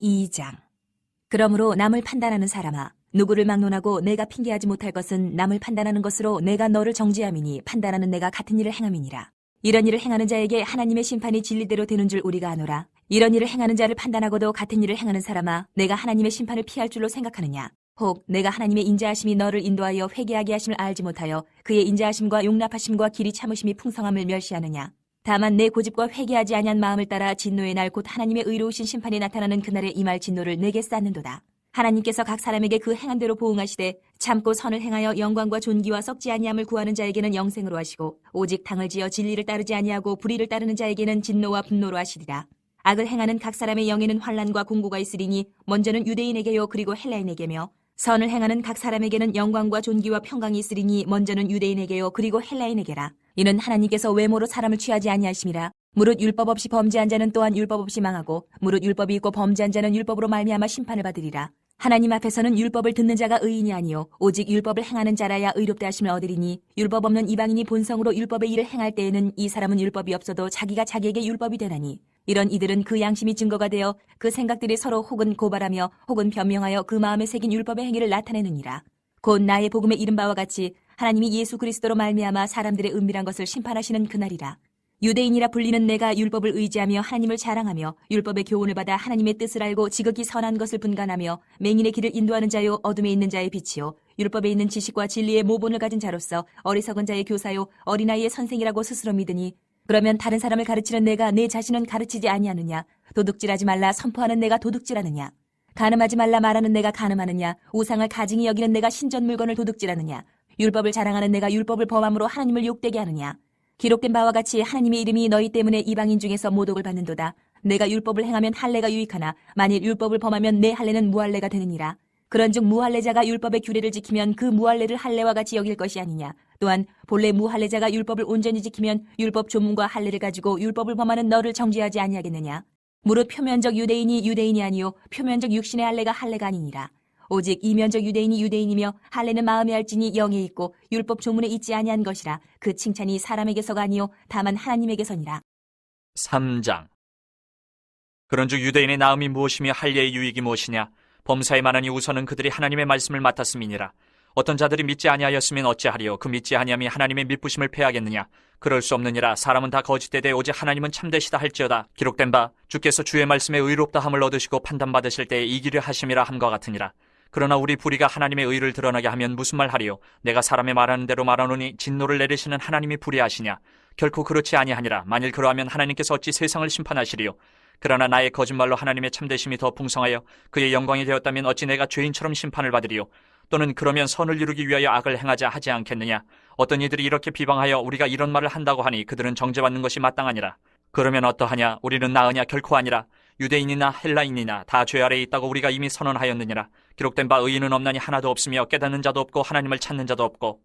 2장. 그러므로 남을 판단하는 사람아, 누구를 막론하고 내가 핑계하지 못할 것은 남을 판단하는 것으로 내가 너를 정죄함이니 판단하는 내가 같은 일을 행함이니라. 이런 일을 행하는 자에게 하나님의 심판이 진리대로 되는 줄 우리가 아노라. 이런 일을 행하는 자를 판단하고도 같은 일을 행하는 사람아, 내가 하나님의 심판을 피할 줄로 생각하느냐? 혹 내가 하나님의 인자하심이 너를 인도하여 회개하게 하심을 알지 못하여 그의 인자하심과 용납하심과 길이 참으심이 풍성함을 멸시하느냐? 다만 내 고집과 회개하지 아니한 마음을 따라 진노의 날 곧 하나님의 의로우신 심판이 나타나는 그날에 임할 진노를 내게 쌓는도다. 하나님께서 각 사람에게 그 행한 대로 보응하시되 참고 선을 행하여 영광과 존귀와 썩지 아니함을 구하는 자에게는 영생으로 하시고 오직 당을 지어 진리를 따르지 아니하고 불의를 따르는 자에게는 진노와 분노로 하시리라. 악을 행하는 각 사람의 영에는 환난과 공고가 있으리니 먼저는 유대인에게요 그리고 헬라인에게며 선을 행하는 각 사람에게는 영광과 존귀와 평강이 있으리니 먼저는 유대인에게요 그리고 헬라인에게라. 이는 하나님께서 외모로 사람을 취하지 아니하심이라. 무릇 율법 없이 범죄한 자는 또한 율법 없이 망하고 무릇 율법이 있고 범죄한 자는 율법으로 말미암아 심판을 받으리라. 하나님 앞에서는 율법을 듣는 자가 의인이 아니요 오직 율법을 행하는 자라야 의롭다 하심을 얻으리니 율법 없는 이방인이 본성으로 율법의 일을 행할 때에는 이 사람은 율법이 없어도 자기가 자기에게 율법이 되나니 이런 이들은 그 양심이 증거가 되어 그 생각들이 서로 혹은 고발하며 혹은 변명하여 그 마음에 새긴 율법의 행위를 나타내느니라. 곧 나의 복음에 이른 바와 같이 하나님이 예수 그리스도로 말미암아 사람들의 은밀한 것을 심판하시는 그날이라. 유대인이라 불리는 내가 율법을 의지하며 하나님을 자랑하며 율법의 교훈을 받아 하나님의 뜻을 알고 지극히 선한 것을 분간하며 맹인의 길을 인도하는 자요 어둠에 있는 자의 빛이요 율법에 있는 지식과 진리의 모본을 가진 자로서 어리석은 자의 교사요 어린아이의 선생이라고 스스로 믿으니 그러면 다른 사람을 가르치는 내가 내 자신은 가르치지 아니하느냐? 도둑질하지 말라 선포하는 내가 도둑질하느냐? 간음하지 말라 말하는 내가 간음하느냐? 우상을 가증히 여기는 내가 신전 물건을 도둑질하느냐? 율법을 자랑하는 내가 율법을 범함으로 하나님을 욕되게 하느냐? 기록된 바와 같이 하나님의 이름이 너희 때문에 이방인 중에서 모독을 받는도다. 내가 율법을 행하면 할례가 유익하나 만일 율법을 범하면 내 할례는 무할례가 되느니라. 그런즉 무할례자가 율법의 규례를 지키면 그 무할례를 할례와 같이 여길 것이 아니냐. 또한 본래 무할례자가 율법을 온전히 지키면 율법 조문과 할례를 가지고 율법을 범하는 너를 정죄하지 아니하겠느냐. 무릇 표면적 유대인이 유대인이 아니요 표면적 육신의 할례가 할례가 아니니라. 오직 이면적 유대인이 유대인이며 할례는 마음에 할지니 영에 있고 율법 조문에 있지 아니한 것이라. 그 칭찬이 사람에게서가 아니요 다만 하나님에게서니라. 3장. 그런즉 유대인의 나음이 무엇이며 할례의 유익이 무엇이냐? 범사에 많으니 우선은 그들이 하나님의 말씀을 맡았음이니라. 어떤 자들이 믿지 아니하였으면 어찌하리요? 그 믿지 아니함이 하나님의 믿부심을 패하겠느냐? 그럴 수 없느니라. 사람은 다 거짓되되 오직 하나님은 참되시다 할지어다. 기록된 바 주께서 주의 말씀에 의롭다 함을 얻으시고 판단받으실 때에 이기려 하심이라 함과 같으니라. 그러나 우리 불의가 하나님의 의를 드러나게 하면 무슨 말 하리요? 내가 사람의 말하는 대로 말하노니 진노를 내리시는 하나님이 불의하시냐? 결코 그렇지 아니하니라. 만일 그러하면 하나님께서 어찌 세상을 심판하시리요? 그러나 나의 거짓말로 하나님의 참되심이 더 풍성하여 그의 영광이 되었다면 어찌 내가 죄인처럼 심판을 받으리요? 또는 그러면 선을 이루기 위하여 악을 행하자 하지 않겠느냐? 어떤 이들이 이렇게 비방하여 우리가 이런 말을 한다고 하니 그들은 정죄받는 것이 마땅하니라. 그러면 어떠하냐? 우리는 나으냐? 결코 아니라. 유대인이나 헬라인이나 다 죄 아래에 있다고 우리가 이미 선언하였느니라. 기록된 바 의인은 없나니 하나도 없으며 깨닫는 자도 없고 하나님을 찾는 자도 없고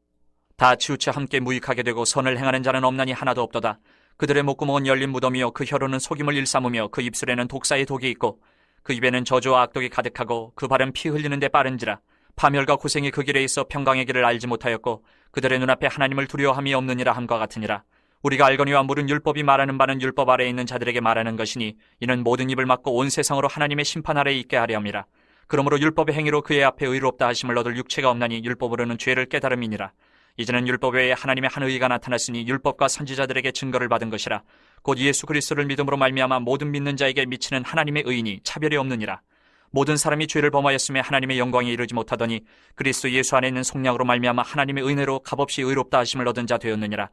다 치우쳐 함께 무익하게 되고 선을 행하는 자는 없나니 하나도 없도다. 그들의 목구멍은 열린 무덤이요 그 혀로는 속임을 일삼으며 그 입술에는 독사의 독이 있고 그 입에는 저주와 악독이 가득하고 그 발은 피 흘리는 데 빠른지라. 파멸과 고생이 그 길에 있어 평강의 길을 알지 못하였고 그들의 눈앞에 하나님을 두려워함이 없느니라 함과 같으니라. 우리가 알거니와 물은 율법이 말하는 바는 율법 아래에 있는 자들에게 말하는 것이니 이는 모든 입을 막고 온 세상으로 하나님의 심판 아래에 있게 하려 함이라. 그러므로 율법의 행위로 그의 앞에 의롭다 하심을 얻을 육체가 없나니 율법으로는 죄를 깨달음이니라. 이제는 율법 외에 하나님의 한 의가 나타났으니 율법과 선지자들에게 증거를 받은 것이라. 곧 예수 그리스도를 믿음으로 말미암아 모든 믿는 자에게 미치는 하나님의 의인이 차별이 없느니라. 모든 사람이 죄를 범하였음에 하나님의 영광에 이르지 못하더니 그리스도 예수 안에 있는 속량으로 말미암아 하나님의 은혜로 값없이 의롭다 하심을 얻은 자 되었느니라.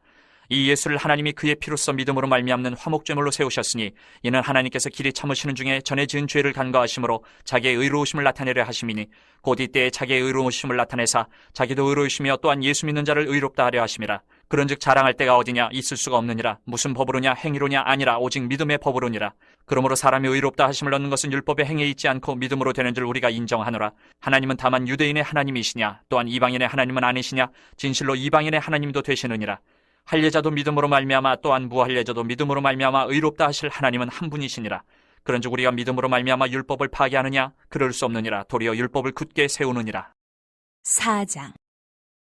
이 예수를 하나님이 그의 피로써 믿음으로 말미암는 화목제물로 세우셨으니 이는 하나님께서 길이 참으시는 중에 전에 지은 죄를 간과하심으로 자기의 의로우심을 나타내려 하심이니 곧 이때에 자기의 의로우심을 나타내사 자기도 의로우시며 또한 예수 믿는 자를 의롭다 하려 하심이라. 그런즉 자랑할 때가 어디냐? 있을 수가 없느니라. 무슨 법으로냐? 행위로냐? 아니라 오직 믿음의 법으로니라. 그러므로 사람이 의롭다 하심을 얻는 것은 율법의 행위에 있지 않고 믿음으로 되는 줄 우리가 인정하노라. 하나님은 다만 유대인의 하나님이시냐? 또한 이방인의 하나님은 아니시냐? 진실로 이방인의 하나님도 되시느니라. 할례자도 믿음으로 말미암아 또한 무할례자도 믿음으로 말미암아 의롭다 하실 하나님은 한 분이시니라. 그런즉 우리가 믿음으로 말미암아 율법을 파괴하느냐? 그럴 수 없느니라. 도리어 율법을 굳게 세우느니라. 4장.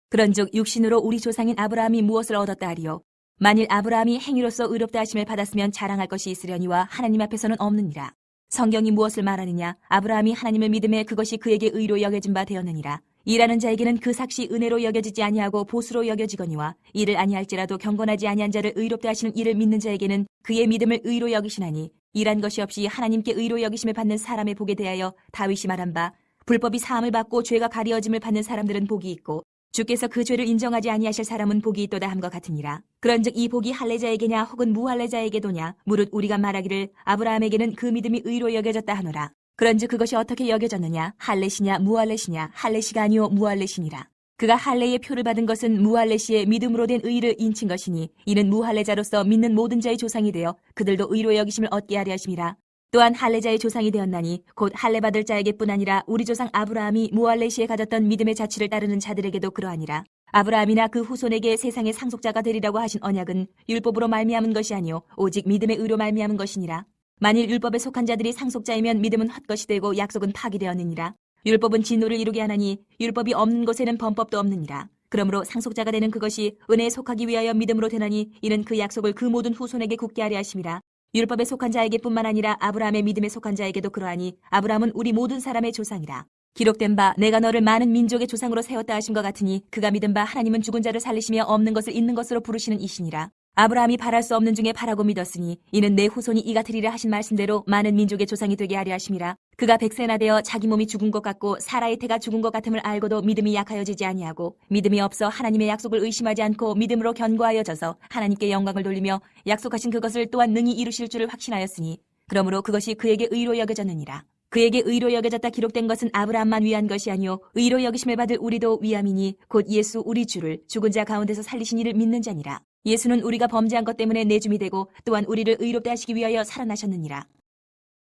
그런즉 육신으로 우리 조상인 아브라함이 무엇을 얻었다 하리요? 만일 아브라함이 행위로서 의롭다 하심을 받았으면 자랑할 것이 있으려니와 하나님 앞에서는 없느니라. 성경이 무엇을 말하느냐? 아브라함이 하나님을 믿음에 그것이 그에게 의로 여겨진 바 되었느니라. 일하는 자에게는 그 삭시 은혜로 여겨지지 아니하고 보수로 여겨지거니와 이를 아니할지라도 경건하지 아니한 자를 의롭게 하시는 이를 믿는 자에게는 그의 믿음을 의로 여기시나니 일한 것이 없이 하나님께 의로 여기심을 받는 사람의 복에 대하여 다윗이 말한 바 불법이 사함을 받고 죄가 가리어짐을 받는 사람들은 복이 있고 주께서 그 죄를 인정하지 아니하실 사람은 복이 있도다 함과 같으니라. 그런즉 이 복이 할례자에게냐 혹은 무할례자에게도냐 무릇 우리가 말하기를 아브라함에게는 그 믿음이 의로 여겨졌다 하노라. 그런즉 그것이 어떻게 여겨졌느냐? 할례시냐 무할례시냐? 할례시가 아니요 무할례시니라. 그가 할례의 표를 받은 것은 무할례시의 믿음으로 된 의를 인친 것이니 이는 무할례자로서 믿는 모든 자의 조상이 되어 그들도 의로 여기심을 얻게 하려 하심이라. 또한 할례자의 조상이 되었나니 곧 할례 받을 자에게뿐 아니라 우리 조상 아브라함이 무할례시에 가졌던 믿음의 자취를 따르는 자들에게도 그러하니라. 아브라함이나 그 후손에게 세상의 상속자가 되리라고 하신 언약은 율법으로 말미암은 것이 아니요 오직 믿음의 의로 말미암은 것이니라. 만일 율법에 속한 자들이 상속자이면 믿음은 헛것이 되고 약속은 파기되었느니라. 율법은 진노를 이루게 하나니 율법이 없는 곳에는 범법도 없느니라. 그러므로 상속자가 되는 그것이 은혜에 속하기 위하여 믿음으로 되나니 이는 그 약속을 그 모든 후손에게 굳게 하려 하심이라. 율법에 속한 자에게뿐만 아니라 아브라함의 믿음에 속한 자에게도 그러하니 아브라함은 우리 모든 사람의 조상이라. 기록된 바 내가 너를 많은 민족의 조상으로 세웠다 하심과 같으니 그가 믿은 바 하나님은 죽은 자를 살리시며 없는 것을 있는 것으로 부르시는 이시니라. 아브라함이 바랄 수 없는 중에 바라고 믿었으니 이는 내 후손이 이 같으리라 하신 말씀대로 많은 민족의 조상이 되게 하려 하심이라. 그가 100세나 되어 자기 몸이 죽은 것 같고 사라의 태가 죽은 것 같음을 알고도 믿음이 약하여지지 아니하고 믿음이 없어 하나님의 약속을 의심하지 않고 믿음으로 견고하여져서 하나님께 영광을 돌리며 약속하신 그것을 또한 능히 이루실 줄을 확신하였으니 그러므로 그것이 그에게 의로 여겨졌느니라. 그에게 의로 여겨졌다 기록된 것은 아브라함만 위한 것이 아니요 의로 여기심을 받을 우리도 위함이니 곧 예수 우리 주를 죽은 자 가운데서 살리신 이를 믿는 자니라. 예수는 우리가 범죄한 것 때문에 내줌이 되고 또한 우리를 의롭게 하시기 위하여 살아나셨느니라.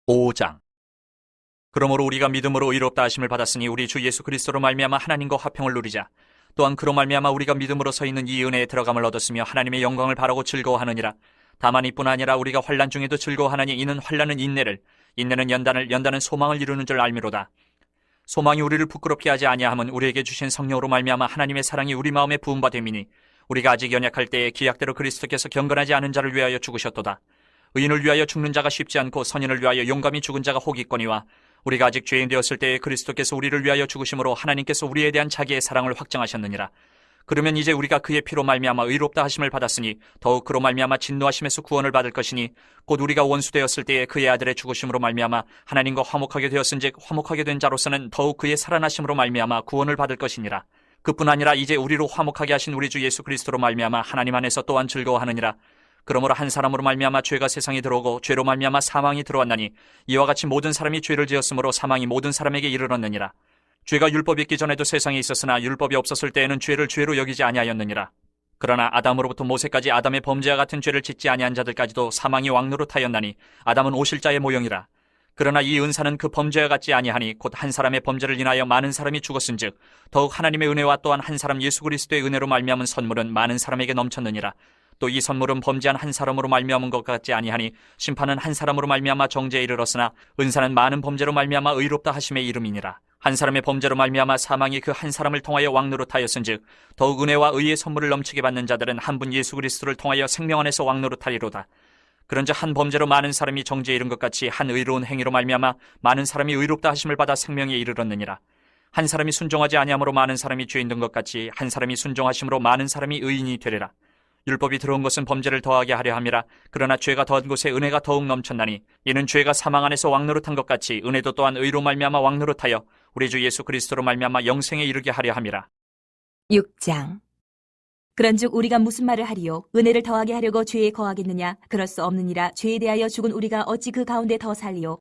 5장. 그러므로 우리가 믿음으로 의롭다 하심을 받았으니 우리 주 예수 그리스도로 말미암아 하나님과 화평을 누리자. 또한 그로 말미암아 우리가 믿음으로 서 있는 이 은혜에 들어감을 얻었으며 하나님의 영광을 바라고 즐거워하느니라. 다만 이뿐 아니라 우리가 환난 중에도 즐거워하나니 이는 환난은 인내를, 인내는 연단을, 연단은 소망을 이루는 줄 알미로다. 소망이 우리를 부끄럽게 하지 아니하면 우리에게 주신 성령으로 말미암아 하나님의 사랑이 우리 마음에 부음바 됨이니 우리가 아직 연약할 때에 기약대로 그리스도께서 경건하지 않은 자를 위하여 죽으셨도다. 의인을 위하여 죽는 자가 쉽지 않고 선인을 위하여 용감히 죽은 자가 혹 있거니와 우리가 아직 죄인 되었을 때에 그리스도께서 우리를 위하여 죽으심으로 하나님께서 우리에 대한 자기의 사랑을 확정하셨느니라. 그러면 이제 우리가 그의 피로 말미암아 의롭다 하심을 받았으니 더욱 그로 말미암아 진노하심에서 구원을 받을 것이니 곧 우리가 원수되었을 때에 그의 아들의 죽으심으로 말미암아 하나님과 화목하게 되었은즉 화목하게 된 자로서는 더욱 그의 살아나심으로 말미암아 구원을 받을 것이니라. 그뿐 아니라 이제 우리로 화목하게 하신 우리 주 예수 그리스도로 말미암아 하나님 안에서 또한 즐거워하느니라. 그러므로 한 사람으로 말미암아 죄가 세상에 들어오고 죄로 말미암아 사망이 들어왔나니 이와 같이 모든 사람이 죄를 지었으므로 사망이 모든 사람에게 이르렀느니라. 죄가 율법이 있기 전에도 세상에 있었으나 율법이 없었을 때에는 죄를 죄로 여기지 아니하였느니라. 그러나 아담으로부터 모세까지 아담의 범죄와 같은 죄를 짓지 아니한 자들까지도 사망이 왕노릇하였나니 아담은 오실자의 모형이라. 그러나 이 은사는 그 범죄와 같지 아니하니 곧 한 사람의 범죄를 인하여 많은 사람이 죽었은즉 더욱 하나님의 은혜와 또한 한 사람 예수 그리스도의 은혜로 말미암은 선물은 많은 사람에게 넘쳤느니라. 또 이 선물은 범죄한 한 사람으로 말미암은 것 같지 아니하니 심판은 한 사람으로 말미암아 정죄에 이르렀으나 은사는 많은 범죄로 말미암아 의롭다 하심의 이름이니라. 한 사람의 범죄로 말미암아 사망이 그 한 사람을 통하여 왕노릇하였은즉 더욱 은혜와 의의 선물을 넘치게 받는 자들은 한 분 예수 그리스도를 통하여 생명 안에서 왕노릇하리로다. 그런즉 한 범죄로 많은 사람이 정죄에 이른 것 같이 한 의로운 행위로 말미암아 많은 사람이 의롭다 하심을 받아 생명에 이르렀느니라. 한 사람이 순종하지 아니함으로 많은 사람이 죄인 된 것 같이 한 사람이 순종하심으로 많은 사람이 의인이 되리라. 율법이 들어온 것은 범죄를 더하게 하려 함이라. 그러나 죄가 더한 곳에 은혜가 더욱 넘쳤나니 이는 죄가 사망 안에서 왕노릇한 것 같이 은혜도 또한 의로 말미암아 왕노릇하여 우리 주 예수 그리스도로 말미암아 영생에 이르게 하려 함이라. 6장. 그런즉 우리가 무슨 말을 하리요? 은혜를 더하게 하려고 죄에 거하겠느냐? 그럴 수 없느니라. 죄에 대하여 죽은 우리가 어찌 그 가운데 더 살리요?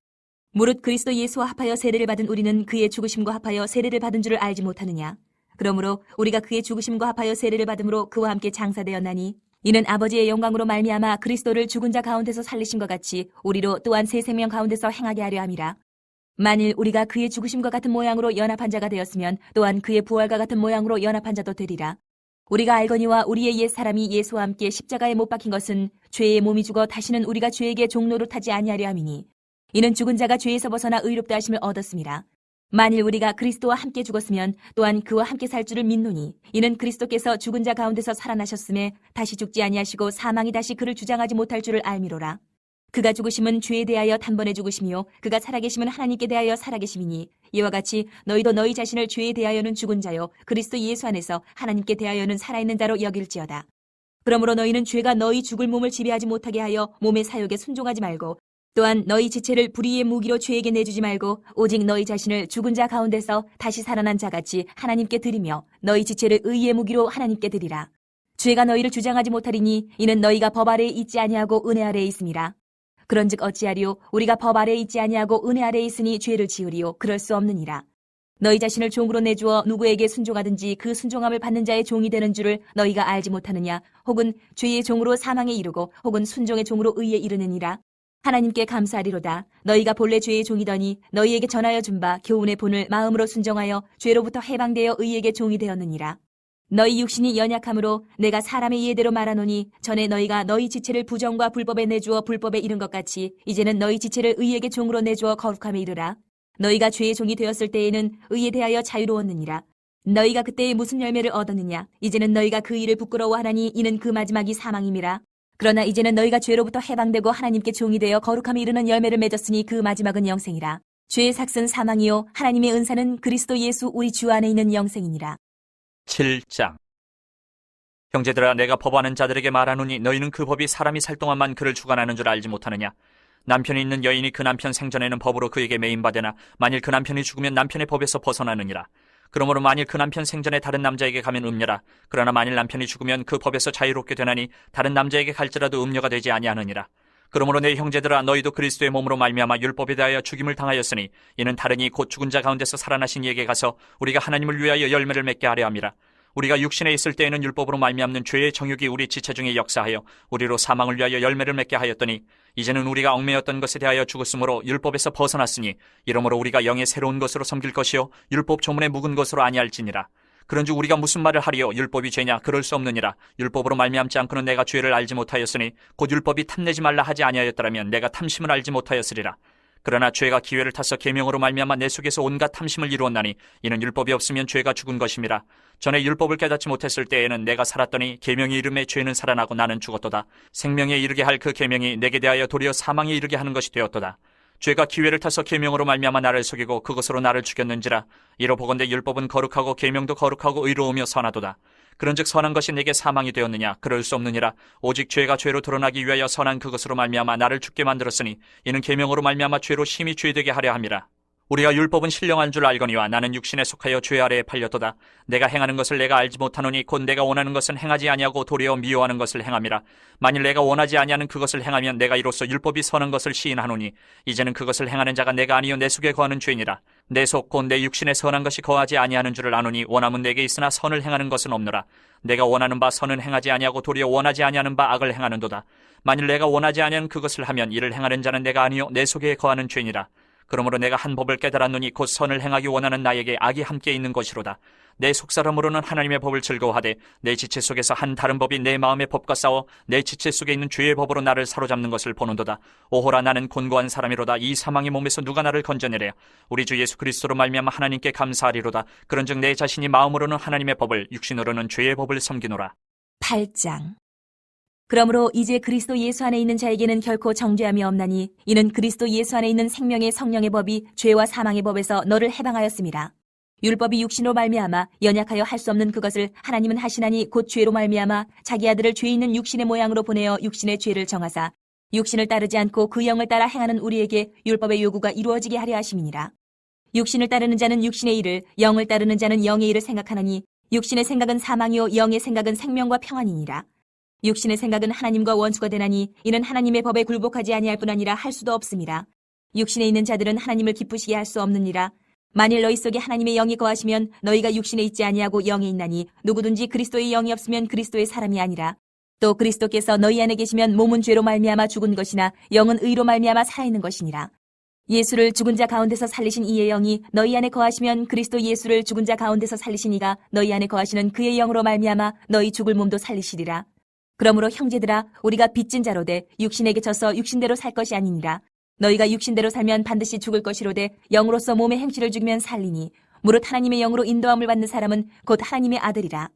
무릇 그리스도 예수와 합하여 세례를 받은 우리는 그의 죽으심과 합하여 세례를 받은 줄을 알지 못하느냐? 그러므로 우리가 그의 죽으심과 합하여 세례를 받음으로 그와 함께 장사되었나니 이는 아버지의 영광으로 말미암아 그리스도를 죽은 자 가운데서 살리심과 같이 우리로 또한 새 생명 가운데서 행하게 하려 함이라. 만일 우리가 그의 죽으심과 같은 모양으로 연합한 자가 되었으면 또한 그의 부활과 같은 모양으로 연합한 자도 되리라. 우리가 알거니와 우리의 옛 사람이 예수와 함께 십자가에 못 박힌 것은 죄의 몸이 죽어 다시는 우리가 죄에게 종노릇하지 아니하려 함이니 이는 죽은 자가 죄에서 벗어나 의롭다 하심을 얻었음이라. 만일 우리가 그리스도와 함께 죽었으면 또한 그와 함께 살 줄을 믿노니 이는 그리스도께서 죽은 자 가운데서 살아나셨음에 다시 죽지 아니하시고 사망이 다시 그를 주장하지 못할 줄을 알미로라. 그가 죽으심은 죄에 대하여 단번에 죽으심이요 그가 살아계심은 하나님께 대하여 살아계심이니 이와 같이 너희도 너희 자신을 죄에 대하여는 죽은 자요 그리스도 예수 안에서 하나님께 대하여는 살아있는 자로 여길지어다. 그러므로 너희는 죄가 너희 죽을 몸을 지배하지 못하게 하여 몸의 사욕에 순종하지 말고 또한 너희 지체를 불의의 무기로 죄에게 내주지 말고 오직 너희 자신을 죽은 자 가운데서 다시 살아난 자같이 하나님께 드리며 너희 지체를 의의 무기로 하나님께 드리라. 죄가 너희를 주장하지 못하리니 이는 너희가 법 아래에 있지 아니하고 은혜 아래에 있음이라. 그런즉 어찌하리요 우리가 법 아래에 있지 아니하고 은혜 아래에 있으니 죄를 지으리요 그럴 수 없느니라. 너희 자신을 종으로 내주어 누구에게 순종하든지 그 순종함을 받는 자의 종이 되는 줄을 너희가 알지 못하느냐. 혹은 죄의 종으로 사망에 이르고 혹은 순종의 종으로 의에 이르느니라. 하나님께 감사하리로다. 너희가 본래 죄의 종이더니 너희에게 전하여 준 바 교훈의 본을 마음으로 순종하여 죄로부터 해방되어 의에게 종이 되었느니라. 너희 육신이 연약함으로 내가 사람의 예대로 말하노니 전에 너희가 너희 지체를 부정과 불법에 내주어 불법에 이른 것 같이 이제는 너희 지체를 의에게 종으로 내주어 거룩함에 이르라. 너희가 죄의 종이 되었을 때에는 의에 대하여 자유로웠느니라. 너희가 그때에 무슨 열매를 얻었느냐. 이제는 너희가 그 일을 부끄러워하나니 이는 그 마지막이 사망임이라. 그러나 이제는 너희가 죄로부터 해방되고 하나님께 종이 되어 거룩함에 이르는 열매를 맺었으니 그 마지막은 영생이라. 죄의 삭은 사망이요 하나님의 은사는 그리스도 예수 우리 주 안에 있는 영생이니라. 7장. 형제들아, 내가 법하는 자들에게 말하노니 너희는 그 법이 사람이 살 동안만 그를 주관하는 줄 알지 못하느냐. 남편이 있는 여인이 그 남편 생전에는 법으로 그에게 매인받으나 만일 그 남편이 죽으면 남편의 법에서 벗어나느니라. 그러므로 만일 그 남편 생전에 다른 남자에게 가면 음녀라. 그러나 만일 남편이 죽으면 그 법에서 자유롭게 되나니 다른 남자에게 갈지라도 음녀가 되지 아니하느니라. 그러므로 내 형제들아, 너희도 그리스도의 몸으로 말미암아 율법에 대하여 죽임을 당하였으니 이는 다른이 곧 죽은 자 가운데서 살아나신 이에게 가서 우리가 하나님을 위하여 열매를 맺게 하려 함이라. 우리가 육신에 있을 때에는 율법으로 말미암는 죄의 정욕이 우리 지체 중에 역사하여 우리로 사망을 위하여 열매를 맺게 하였더니 이제는 우리가 얽매였던 것에 대하여 죽었으므로 율법에서 벗어났으니 이러므로 우리가 영의 새로운 것으로 섬길 것이요 율법 조문에 묵은 것으로 아니할지니라. 그런즉 우리가 무슨 말을 하리요? 율법이 죄냐? 그럴 수 없느니라. 율법으로 말미암지 않고는 내가 죄를 알지 못하였으니 곧 율법이 탐내지 말라 하지 아니하였더라면 내가 탐심을 알지 못하였으리라. 그러나 죄가 기회를 타서 계명으로 말미암아 내 속에서 온갖 탐심을 이루었나니 이는 율법이 없으면 죄가 죽은 것임이라. 전에 율법을 깨닫지 못했을 때에는 내가 살았더니 계명이 이름에 죄는 살아나고 나는 죽었도다. 생명에 이르게 할 그 계명이 내게 대하여 도리어 사망에 이르게 하는 것이 되었도다. 죄가 기회를 타서 계명으로 말미암아 나를 속이고 그것으로 나를 죽였는지라. 이로 보건대 율법은 거룩하고 계명도 거룩하고 의로우며 선하도다. 그런즉 선한 것이 내게 사망이 되었느냐? 그럴 수 없느니라. 오직 죄가 죄로 드러나기 위하여 선한 그것으로 말미암아 나를 죽게 만들었으니 이는 계명으로 말미암아 죄로 심히 죄되게 하려 함이라. 우리가 율법은 신령한 줄 알거니와 나는 육신에 속하여 죄 아래에 팔렸도다. 내가 행하는 것을 내가 알지 못하노니 곧 내가 원하는 것은 행하지 아니하고 도리어 미워하는 것을 행함이라. 만일 내가 원하지 아니하는 그것을 행하면 내가 이로써 율법이 선한 것을 시인하노니 이제는 그것을 행하는 자가 내가 아니요 내 속에 거하는 죄니라. 내 속 곧 내 육신에 선한 것이 거하지 아니하는 줄을 아노니 원함은 내게 있으나 선을 행하는 것은 없노라. 내가 원하는 바 선은 행하지 아니하고 도리어 원하지 아니하는 바 악을 행하는도다. 만일 내가 원하지 아니하는 그것을 하면 이를 행하는 자는 내가 아니요 내 속에 거하는 죄니라. 그러므로 내가 한 법을 깨달았노니 곧 선을 행하기 원하는 나에게 악이 함께 있는 것이로다. 내 속사람으로는 하나님의 법을 즐거워하되 내 지체 속에서 한 다른 법이 내 마음의 법과 싸워 내 지체 속에 있는 죄의 법으로 나를 사로잡는 것을 보는도다. 오호라, 나는 곤고한 사람이로다. 이 사망의 몸에서 누가 나를 건져내랴. 우리 주 예수 그리스도로 말미암아 하나님께 감사하리로다. 그런즉 내 자신이 마음으로는 하나님의 법을 육신으로는 죄의 법을 섬기노라. 8장. 그러므로 이제 그리스도 예수 안에 있는 자에게는 결코 정죄함이 없나니 이는 그리스도 예수 안에 있는 생명의 성령의 법이 죄와 사망의 법에서 너를 해방하였음이라. 율법이 육신으로 말미암아 연약하여 할 수 없는 그것을 하나님은 하시나니 곧 죄로 말미암아 자기 아들을 죄 있는 육신의 모양으로 보내어 육신의 죄를 정하사 육신을 따르지 않고 그 영을 따라 행하는 우리에게 율법의 요구가 이루어지게 하려 하심이니라. 육신을 따르는 자는 육신의 일을, 영을 따르는 자는 영의 일을 생각하나니 육신의 생각은 사망이요 영의 생각은 생명과 평안이니라. 육신의 생각은 하나님과 원수가 되나니 이는 하나님의 법에 굴복하지 아니할 뿐 아니라 할 수도 없음이라. 육신에 있는 자들은 하나님을 기쁘시게 할 수 없느니라. 만일 너희 속에 하나님의 영이 거하시면 너희가 육신에 있지 아니하고 영에 있나니 누구든지 그리스도의 영이 없으면 그리스도의 사람이 아니라. 또 그리스도께서 너희 안에 계시면 몸은 죄로 말미암아 죽은 것이나 영은 의로 말미암아 살아있는 것이니라. 예수를 죽은 자 가운데서 살리신 이의 영이 너희 안에 거하시면 그리스도 예수를 죽은 자 가운데서 살리신 이가 너희 안에 거하시는 그의 영으로 말미암아 너희 죽을 몸도 살리시리라. 그러므로 형제들아, 우리가 빚진 자로 돼 육신에게 져서 육신대로 살 것이 아니니라. 너희가 육신대로 살면 반드시 죽을 것이로되 영으로서 몸의 행실을 죽이면 살리니 무릇 하나님의 영으로 인도함을 받는 사람은 곧 하나님의 아들이라.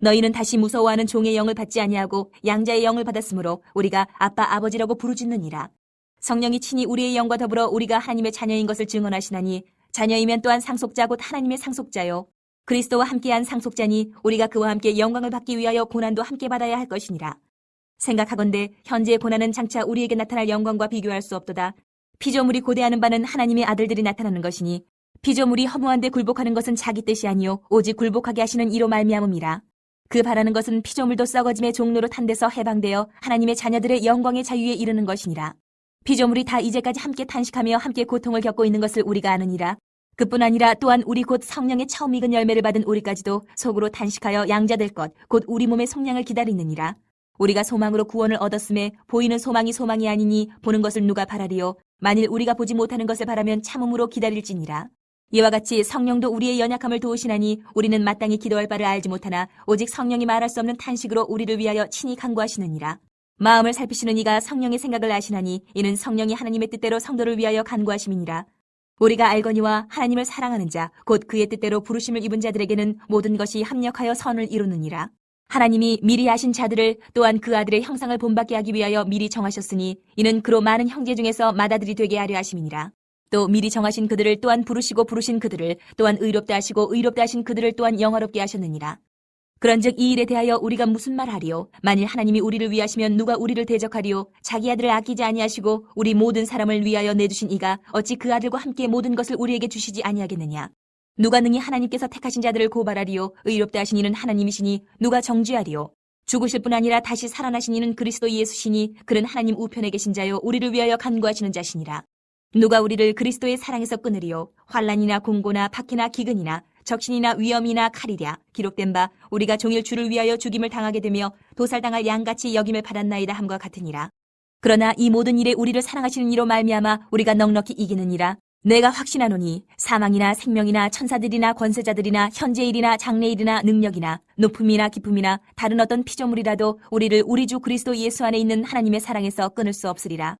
너희는 다시 무서워하는 종의 영을 받지 아니하고 양자의 영을 받았으므로 우리가 아빠 아버지라고 부르짖느니라. 성령이 친히 우리의 영과 더불어 우리가 하나님의 자녀인 것을 증언하시나니 자녀이면 또한 상속자 곧 하나님의 상속자요. 그리스도와 함께한 상속자니 우리가 그와 함께 영광을 받기 위하여 고난도 함께 받아야 할 것이니라. 생각하건대 현재의 고난은 장차 우리에게 나타날 영광과 비교할 수 없도다. 피조물이 고대하는 바는 하나님의 아들들이 나타나는 것이니 피조물이 허무한데 굴복하는 것은 자기 뜻이 아니요 오직 굴복하게 하시는 이로 말미암음이라. 그 바라는 것은 피조물도 썩어짐의 종로로 탄 데서 해방되어 하나님의 자녀들의 영광의 자유에 이르는 것이니라. 피조물이 다 이제까지 함께 탄식하며 함께 고통을 겪고 있는 것을 우리가 아느니라. 그뿐 아니라 또한 우리 곧 성령의 처음 익은 열매를 받은 우리까지도 속으로 탄식하여 양자될 것 곧 우리 몸의 속량을 기다리느니라. 우리가 소망으로 구원을 얻었음에 보이는 소망이 소망이 아니니 보는 것을 누가 바라리요. 만일 우리가 보지 못하는 것을 바라면 참음으로 기다릴지니라. 이와 같이 성령도 우리의 연약함을 도우시나니 우리는 마땅히 기도할 바를 알지 못하나 오직 성령이 말할 수 없는 탄식으로 우리를 위하여 친히 간구하시느니라. 마음을 살피시는 이가 성령의 생각을 아시나니 이는 성령이 하나님의 뜻대로 성도를 위하여 간구하심이니라. 우리가 알거니와 하나님을 사랑하는 자 곧 그의 뜻대로 부르심을 입은 자들에게는 모든 것이 합력하여 선을 이루느니라. 하나님이 미리 아신 자들을 또한 그 아들의 형상을 본받게 하기 위하여 미리 정하셨으니 이는 그로 많은 형제 중에서 맏아들이 되게 하려 하심이니라. 또 미리 정하신 그들을 또한 부르시고 부르신 그들을 또한 의롭다 하시고 의롭다 하신 그들을 또한 영화롭게 하셨느니라. 그런즉 이 일에 대하여 우리가 무슨 말하리요? 만일 하나님이 우리를 위하시면 누가 우리를 대적하리요? 자기 아들을 아끼지 아니하시고 우리 모든 사람을 위하여 내주신 이가 어찌 그 아들과 함께 모든 것을 우리에게 주시지 아니하겠느냐? 누가 능히 하나님께서 택하신 자들을 고발하리요? 의롭다 하신 이는 하나님이시니 누가 정죄하리요? 죽으실 뿐 아니라 다시 살아나신 이는 그리스도 예수시니 그는 하나님 우편에 계신 자요 우리를 위하여 간구하시는 자시니라. 누가 우리를 그리스도의 사랑에서 끊으리요? 환난이나 공고나 박해나 기근이나 적신이나 위험이나 칼이랴. 기록된 바 우리가 종일 주를 위하여 죽임을 당하게 되며 도살당할 양같이 여김을 받았나이다 함과 같으니라. 그러나 이 모든 일에 우리를 사랑하시는 이로 말미암아 우리가 넉넉히 이기느니라. 내가 확신하노니 사망이나 생명이나 천사들이나 권세자들이나 현재일이나 장래일이나 능력이나 높음이나 깊음이나 다른 어떤 피조물이라도 우리를 우리 주 그리스도 예수 안에 있는 하나님의 사랑에서 끊을 수 없으리라.